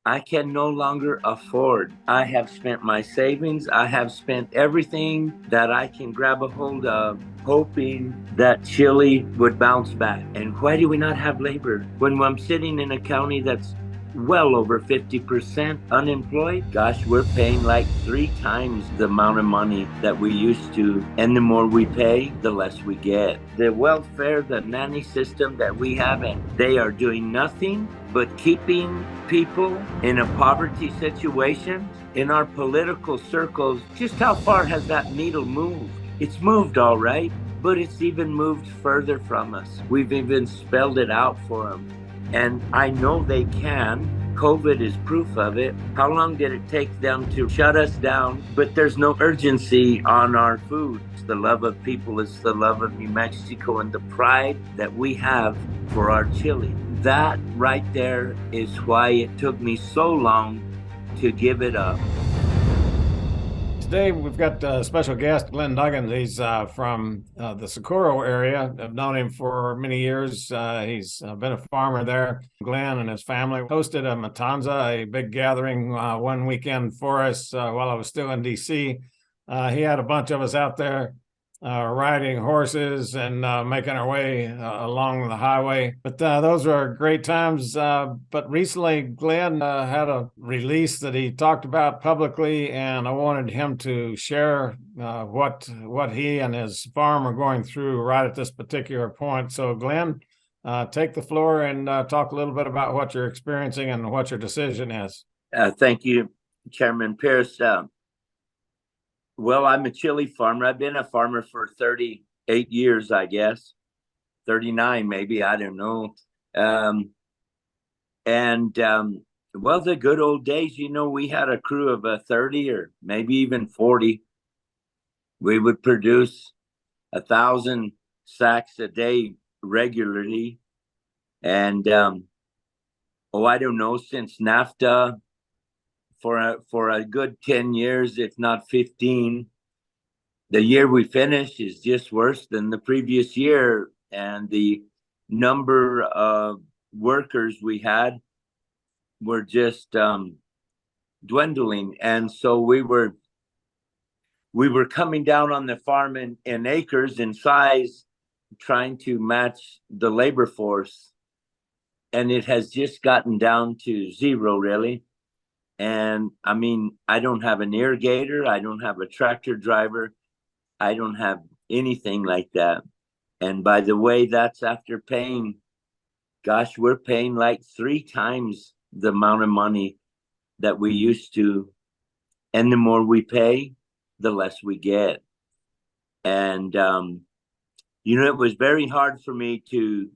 I can no longer afford. I have spent my savings. I have spent everything that I can grab a hold of, hoping that Chile would bounce back. And why do we not have labor? When I'm sitting in a county that's well over 50% unemployed, gosh, we're paying like 3 times the amount of money that we used to. And the more we pay, the less we get. The welfare, the nanny system that we have, and they are doing nothing but keeping people in a poverty situation. In our political circles, just how far has that needle moved? It's moved all right, but it's even moved further from us. We've even spelled it out for them. And I know they can. COVID is proof of it. How long did it take them to shut us down? But there's no urgency on our food. It's the love of people, it's the love of New Mexico, and the pride that we have for our chili. That right there is why it took me so long to give it up. Today we've got a special guest, Glen Duggins. He's from the Socorro area. I've known him for many years. He's been a farmer there. Glen and his family hosted a matanza, a big gathering one weekend for us while I was still in D.C. He had a bunch of us out there riding horses and making our way along the highway. But those were great times. But recently, Glenn had a release that he talked about publicly, and I wanted him to share what he and his farm are going through right at this particular point. So, Glenn, take the floor and talk a little bit about what you're experiencing and what your decision is. Thank you, Chairman Pierce. Well, I'm a chili farmer. I've been a farmer for 38 years, I guess, 39 maybe. I don't know. And well, the good old days, we had a crew of 30 or maybe even 40. We would produce 1,000 sacks a day regularly. And I don't know, since NAFTA, for a good 10 years, if not 15. The year we finished is just worse than the previous year, and the number of workers we had were just dwindling. And so we were coming down on the farm in acres in size, trying to match the labor force, and it has just gotten down to zero, really. And I mean, I don't have an irrigator, I don't have a tractor driver, I don't have anything like that. And by the way, that's after paying, gosh, we're paying like 3 times the amount of money that we used to. And the more we pay, the less we get. And, it was very hard for me to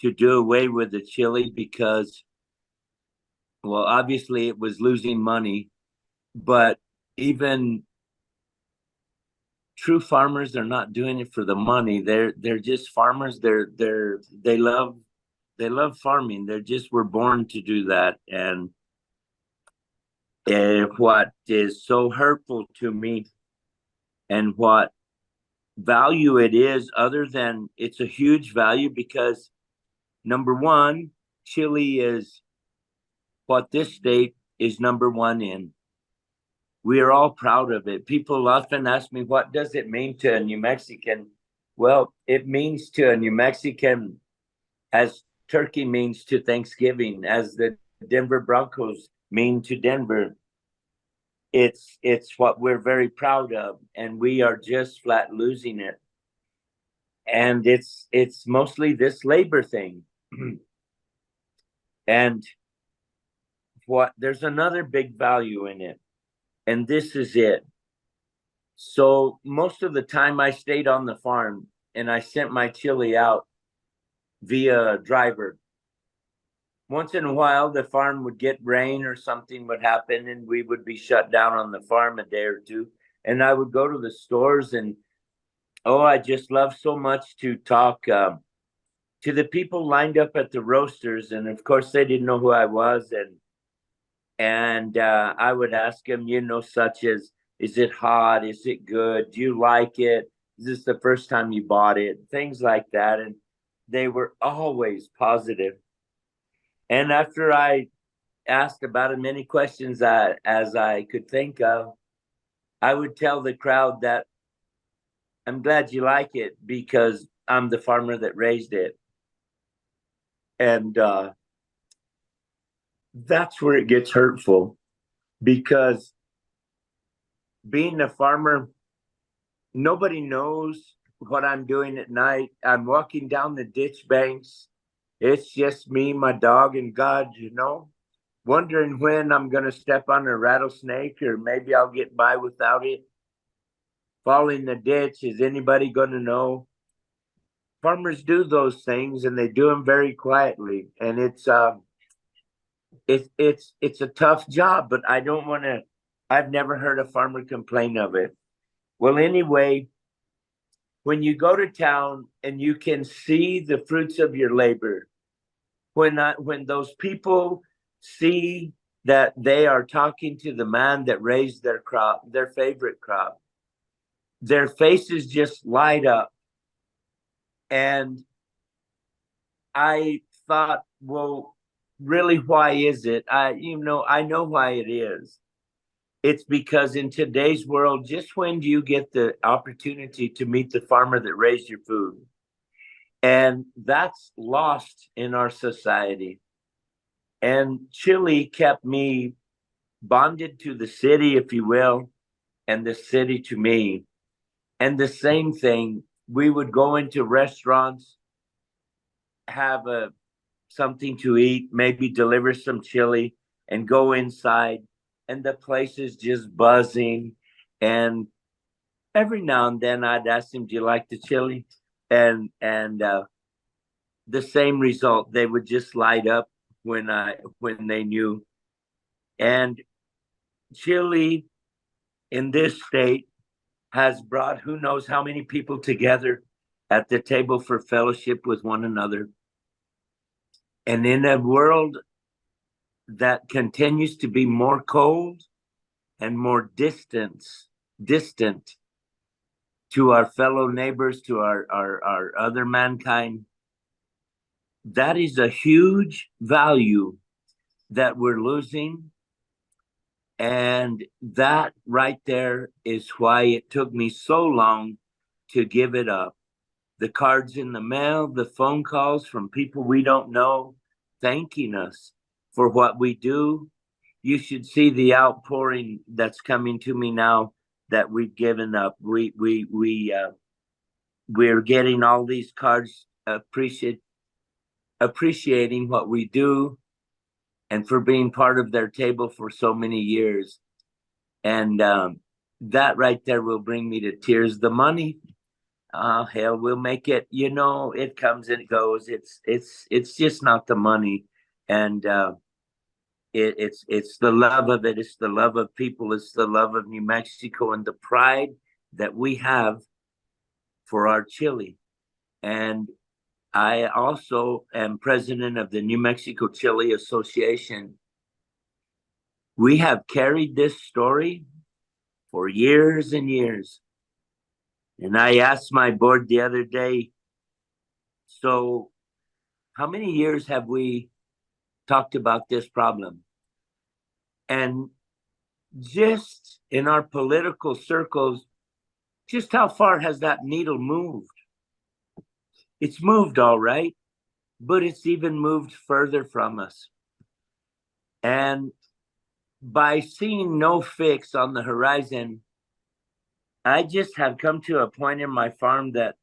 do away with the chili because, well, obviously it was losing money, but even true farmers are not doing it for the money. They're just farmers. They love farming. They're just were born to do that. And what is so hurtful to me, and what value it is, other than it's a huge value because, number one, Chile is what this state is number one in. We are all proud of it. People often ask me, what does it mean to a New Mexican? Well, it means to a New Mexican as turkey means to Thanksgiving, as the Denver Broncos mean to Denver. It's what we're very proud of, and we are just flat losing it. And it's mostly this labor thing. And there's another big value in it, and this is it. So most of the time I stayed on the farm and I sent my chili out via a driver. Once in a while, the farm would get rain or something would happen, and we would be shut down on the farm a day or two. And I would go to the stores, and I just love so much to talk to the people lined up at the roasters. And of course, they didn't know who I was, and I would ask them, such as, is it hot? Is it good? Do you like it? Is this the first time you bought it? Things like that. And they were always positive. And after I asked about as many questions as I could think of, I would tell the crowd that I'm glad you like it because I'm the farmer that raised it. And that's where it gets hurtful because being a farmer, nobody knows what I'm doing at night. I'm walking down the ditch banks. It's just me, my dog, and God, wondering when I'm going to step on a rattlesnake or maybe I'll get by without it. Fall in the ditch. Is anybody going to know? Farmers do those things and they do them very quietly. And it's a tough job, but I don't want to. I've never heard a farmer complain of it. Well, anyway, when you go to town and you can see the fruits of your labor, when those people see that they are talking to the man that raised their crop, their favorite crop, their faces just light up. And I thought, well, really, why is it? I know why it is. It's because in today's world, just when do you get the opportunity to meet the farmer that raised your food? And that's lost in our society. And Chile kept me bonded to the city, if you will, and the city to me. And the same thing, we would go into restaurants, have something to eat, maybe deliver some chili, and go inside, and the place is just buzzing. And every now and then, I'd ask him, "Do you like the chili?" And the same result, they would just light up when they knew. And Chile in this state has brought who knows how many people together at the table for fellowship with one another. And in a world that continues to be more cold and more distant to our fellow neighbors, to our other mankind, that is a huge value that we're losing. And that right there is why it took me so long to give it up. The cards in the mail, the phone calls from people we don't know thanking us for what we do. You should see the outpouring that's coming to me now that we've given up. We're getting all these cards appreciating what we do and for being part of their table for so many years. And that right there will bring me to tears. The money, hell, we'll make it. It comes and it goes. It's just not the money, and it's the love of it. It's the love of people. It's the love of New Mexico and the pride that we have for our chili. And I also am president of the New Mexico Chili Association. We have carried this story for years and years. And I asked my board the other day, so how many years have we talked about this problem? And just in our political circles, just how far has that needle moved? It's moved all right, but it's even moved further from us. And by seeing no fix on the horizon, I just have come to a point in my farm that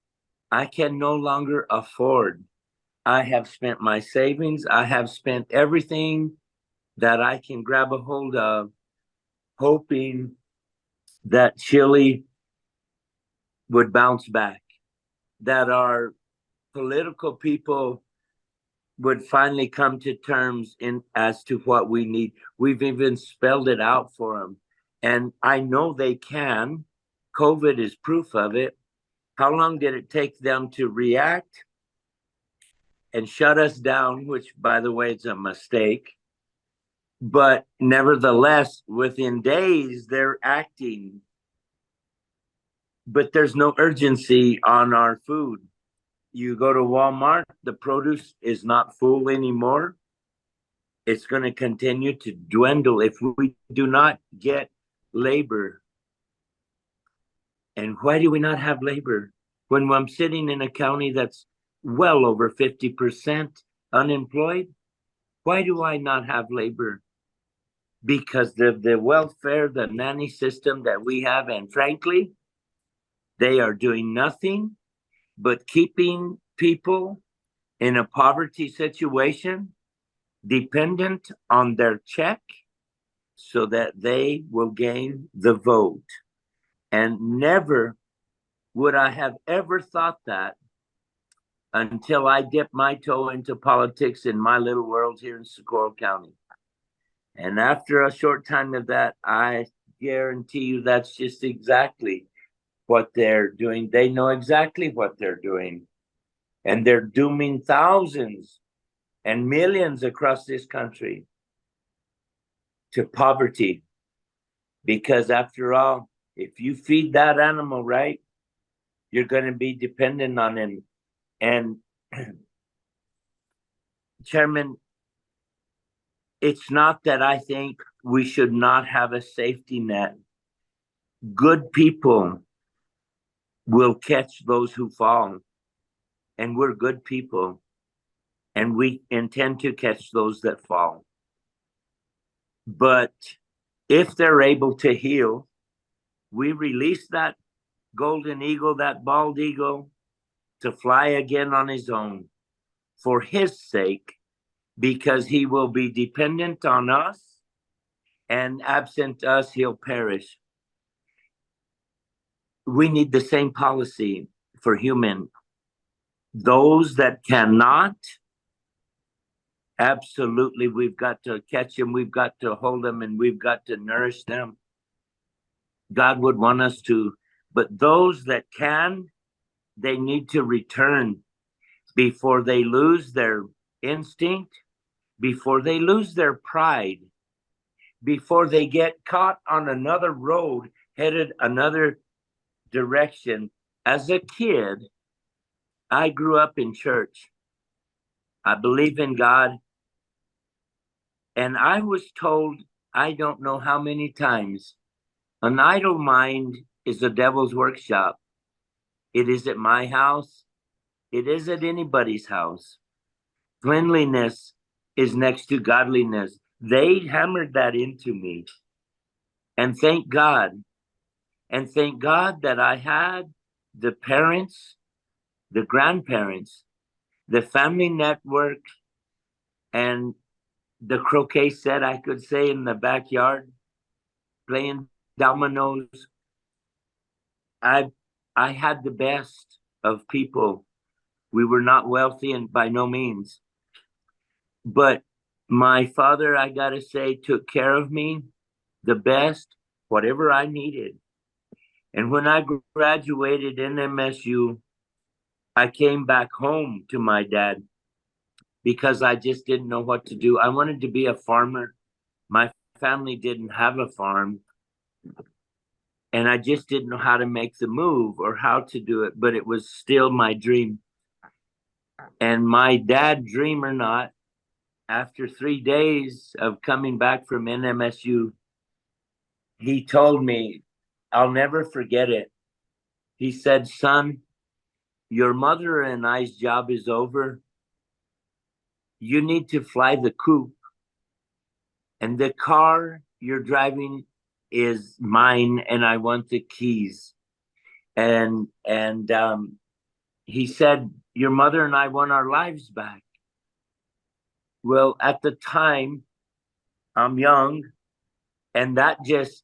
I can no longer afford. I have spent my savings. I have spent everything that I can grab a hold of, hoping that Chile would bounce back, that our political people would finally come to terms in as to what we need. We've even spelled it out for them. And I know they can. COVID is proof of it. How long did it take them to react and shut us down, which, by the way, is a mistake? But nevertheless, within days, they're acting. But there's no urgency on our food. You go to Walmart, the produce is not full anymore. It's going to continue to dwindle if we do not get labor. And why do we not have labor? When I'm sitting in a county that's well over 50% unemployed, why do I not have labor? Because the welfare, the nanny system that we have, and frankly, they are doing nothing but keeping people in a poverty situation, dependent on their check, so that they will gain the vote. And never would I have ever thought that until I dipped my toe into politics in my little world here in Socorro County. And after a short time of that, I guarantee you that's just exactly what they're doing. They know exactly what they're doing. And they're dooming thousands and millions across this country to poverty. Because after all, if you feed that animal right, you're going to be dependent on him. And Chairman, it's not that I think we should not have a safety net. Good people will catch those who fall, and we're good people, and we intend to catch those that fall. But if they're able to heal, we release that golden eagle, that bald eagle, to fly again on his own for his sake, because he will be dependent on us, and absent us, he'll perish. We need the same policy for human. Those that cannot, absolutely, we've got to catch them, we've got to hold them, and we've got to nourish them. God would want us to, but those that can, they need to return before they lose their instinct, before they lose their pride, before they get caught on another road headed another direction. As a kid, I grew up in church. I believe in God. And I was told, I don't know how many times, an idle mind is the devil's workshop. It is at my house. It is at anybody's house. Cleanliness is next to godliness. They hammered that into me. And thank God. And thank God that I had the parents, the grandparents, the family network, and the croquet set, I could say, in the backyard, playing dominoes. I I had the best of people. We were not wealthy, and by no means. But my father, I gotta say, took care of me the best, whatever I needed. And when I graduated in MSU, I came back home to my dad because I just didn't know what to do. I wanted to be a farmer. My family didn't have a farm, and I just didn't know how to make the move or how to do it, but it was still my dream. And my dad, dream or not, after 3 days of coming back from NMSU, he told me, I'll never forget it. He said, son, your mother and I's job is over. You need to fly the coop, and the car you're driving is mine, and I want the keys. And he said, your mother and I want our lives back. Well, at the time, I'm young, and that just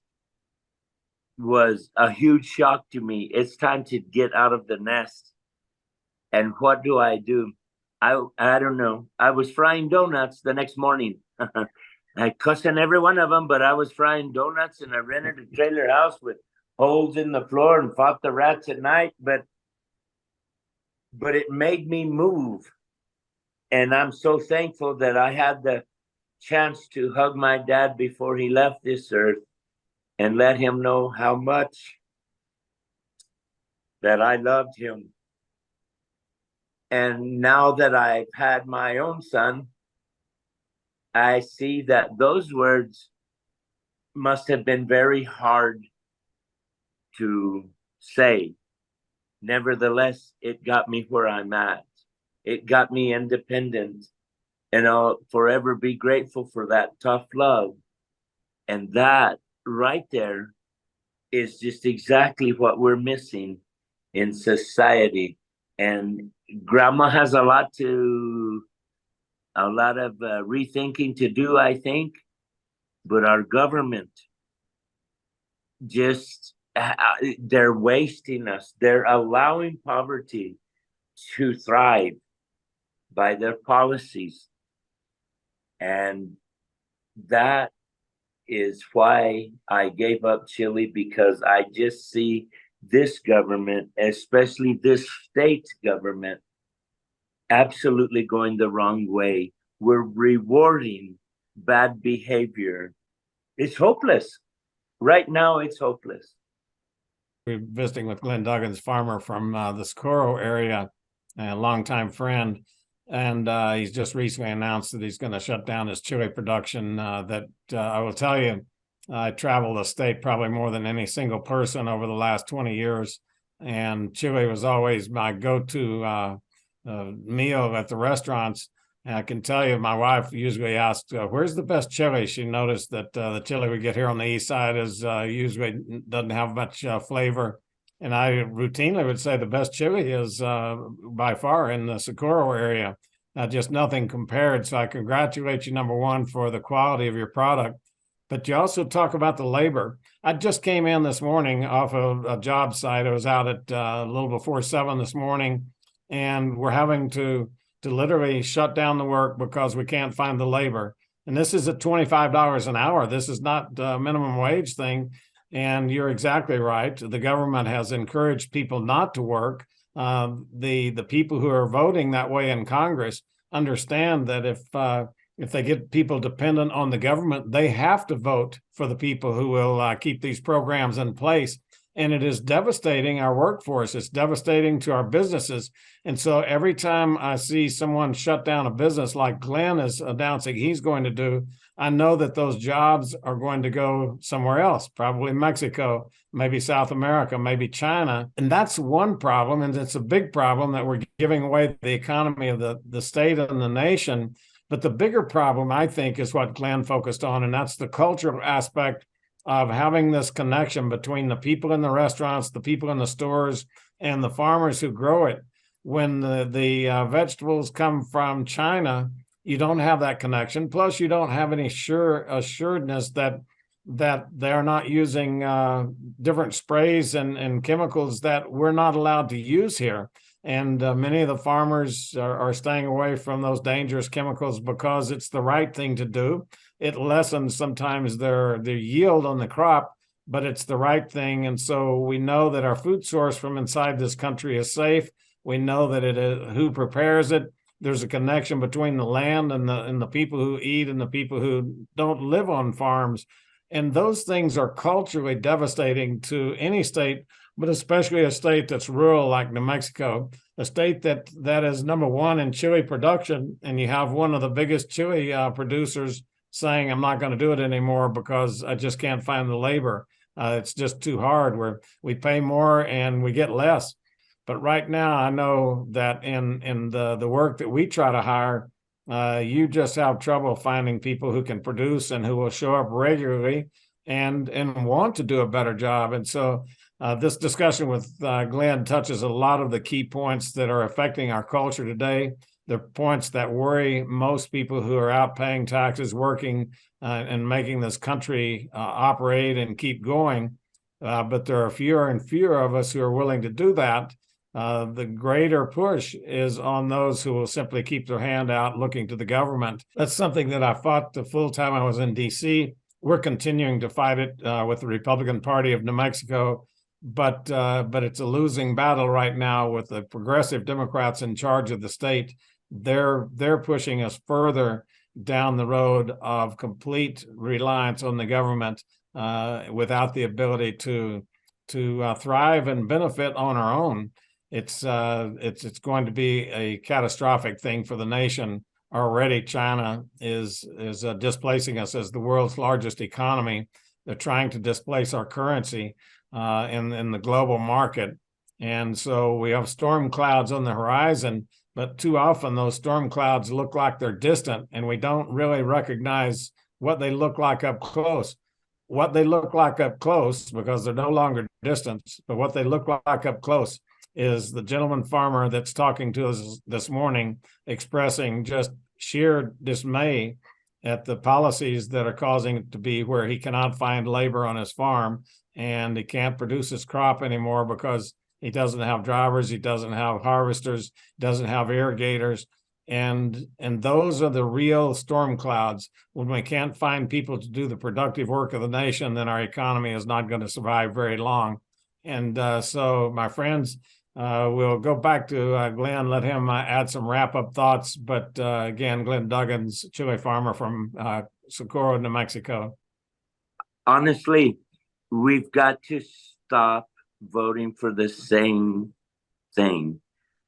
was a huge shock to me. It's time to get out of the nest. And what do? I don't know. I was frying donuts the next morning. I cussing every one of them, but I was frying donuts, and I rented a trailer house with holes in the floor and fought the rats at night. But it made me move. And I'm so thankful that I had the chance to hug my dad before he left this earth and let him know how much that I loved him. And now that I've had my own son, I see that those words must have been very hard to say. Nevertheless, it got me where I'm at. It got me independent, and I'll forever be grateful for that tough love. And that right there is just exactly what we're missing in society. And grandma has a lot of rethinking to do, I think. But our government just, they're wasting us. They're allowing poverty to thrive by their policies. And that is why I gave up Chile, because I just see this government, especially this state government, absolutely going the wrong way. We're rewarding bad behavior. It's hopeless. Right now, it's hopeless. We're visiting with Glen Duggins, farmer from the Socorro area, a longtime friend. And he's just recently announced that he's going to shut down his chili production. I will tell you, I traveled the state probably more than any single person over the last 20 years. And chili was always my go-to meal at the restaurants. And I can tell you, my wife usually asks, where's the best chili? She noticed that the chili we get here on the east side is usually doesn't have much flavor. And I routinely would say the best chili is by far in the Socorro area. Just nothing compared. So I congratulate you, number one, for the quality of your product. But you also talk about the labor. I just came in this morning off of a job site. I was out at a little before 7 this morning, and we're having to literally shut down the work because we can't find the labor. And this is at $25 an hour. This is not a minimum wage thing. And you're exactly right. The government has encouraged people not to work. The people who are voting that way in Congress understand that if they get people dependent on the government, they have to vote for the people who will keep these programs in place. And it is devastating our workforce. It's devastating to our businesses. And so every time I see someone shut down a business like Glen is announcing he's going to do, I know that those jobs are going to go somewhere else, probably Mexico, maybe South America, maybe China. And that's one problem. And it's a big problem that we're giving away the economy of the state and the nation. But the bigger problem, I think, is what Glen focused on, and that's the cultural aspect of having this connection between the people in the restaurants, the people in the stores, and the farmers who grow it. When the vegetables come from China, you don't have that connection. Plus, you don't have any assuredness that they're not using different sprays and chemicals that we're not allowed to use here. And many of the farmers are staying away from those dangerous chemicals because it's the right thing to do. It lessens sometimes their yield on the crop, but it's the right thing. And so we know that our food source from inside this country is safe. We know that it is who prepares it. There's a connection between the land and the people who eat and the people who don't live on farms. And those things are culturally devastating to any state, but especially a state that's rural like New Mexico, a state that is number one in chili production. And you have one of the biggest chili producers saying, I'm not going to do it anymore because I just can't find the labor. It's just too hard. We pay more and we get less. But right now, I know that in the work that we try to hire, you just have trouble finding people who can produce and who will show up regularly and want to do a better job. And so this discussion with Glen touches a lot of the key points that are affecting our culture today, the points that worry most people who are out paying taxes, working and making this country operate and keep going. But there are fewer and fewer of us who are willing to do that. The greater push is on those who will simply keep their hand out looking to the government. That's something that I fought the full time I was in D.C. We're continuing to fight it with the Republican Party of New Mexico, but it's a losing battle right now with the progressive Democrats in charge of the state. They're pushing us further down the road of complete reliance on the government without the ability to thrive and benefit on our own. It's going to be a catastrophic thing for the nation already China is displacing us as the world's largest economy. They're trying to displace our currency in the global market. And so we have storm clouds on the horizon, but too often those storm clouds look like they're distant, and we don't really recognize what they look like up close. What they look like up close, because they're no longer distant, but what they look like up close is the gentleman farmer that's talking to us this morning expressing just sheer dismay at the policies that are causing it to be where he cannot find labor on his farm, and he can't produce his crop anymore because he doesn't have drivers, he doesn't have harvesters, doesn't have irrigators. And those are the real storm clouds. When we can't find people to do the productive work of the nation, then our economy is not going to survive very long. And so, my friends, we'll go back to Glen, let him add some wrap-up thoughts. But again, Glen Duggins, chili farmer from Socorro, New Mexico. Honestly, we've got to stop voting for the same thing.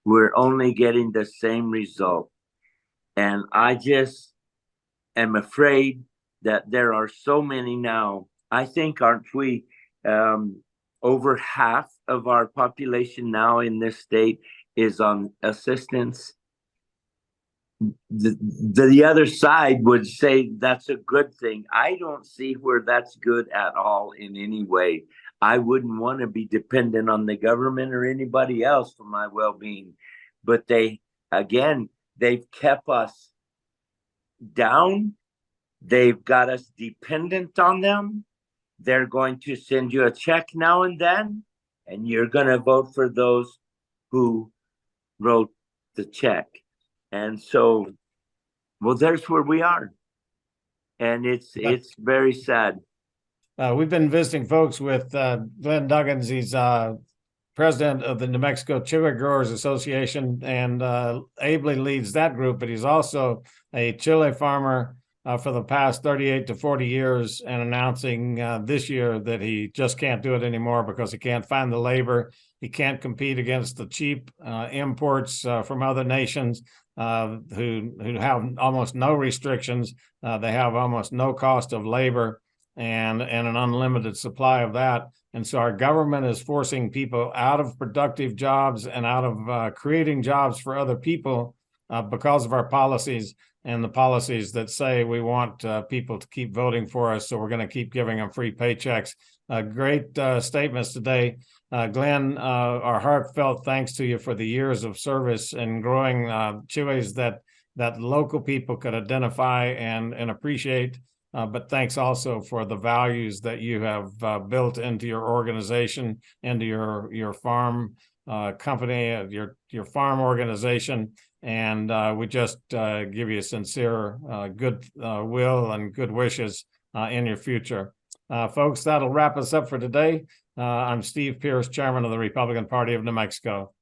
We're only getting the same result. And I just am afraid that there are so many now. I think, aren't we, over half of our population now in this state is on assistance. The other side would say that's a good thing. I don't see where that's good at all in any way. I wouldn't want to be dependent on the government or anybody else for my well-being. But they've kept us down. They've got us dependent on them. They're going to send you a check now and then, and you're going to vote for those who wrote the check. And so, well, there's where we are. And it's very sad. We've been visiting folks with Glen Duggins. He's president of the New Mexico Chili Growers Association and ably leads that group, but he's also a chili farmer for the past 38 to 40 years, and announcing this year that he just can't do it anymore because he can't find the labor. He can't compete against the cheap imports from other nations who have almost no restrictions. They have almost no cost of labor and an unlimited supply of that. And so our government is forcing people out of productive jobs and out of creating jobs for other people because of our policies, and the policies that say we want people to keep voting for us, so we're going to keep giving them free paychecks. Great statements today. Glen, our heartfelt thanks to you for the years of service and growing chilies that local people could identify and appreciate. But thanks also for the values that you have built into your organization, into your farm company, your farm organization. And we just give you sincere good will and good wishes in your future. Folks, that'll wrap us up for today. I'm Steve Pierce, chairman of the Republican Party of New Mexico.